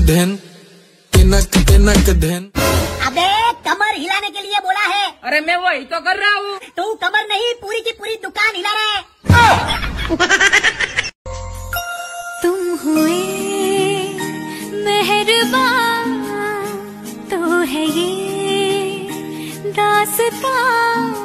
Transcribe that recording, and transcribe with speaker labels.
Speaker 1: दिन तिनक तिनक दिन।
Speaker 2: अबे कमर हिलाने के लिए बोला है।
Speaker 3: अरे मैं वही तो कर रहा हूँ।
Speaker 2: तू कमर नहीं पूरी की पूरी दुकान हिला रहा है।
Speaker 4: तुम हुए मेहरबान तो है ये दास्तां।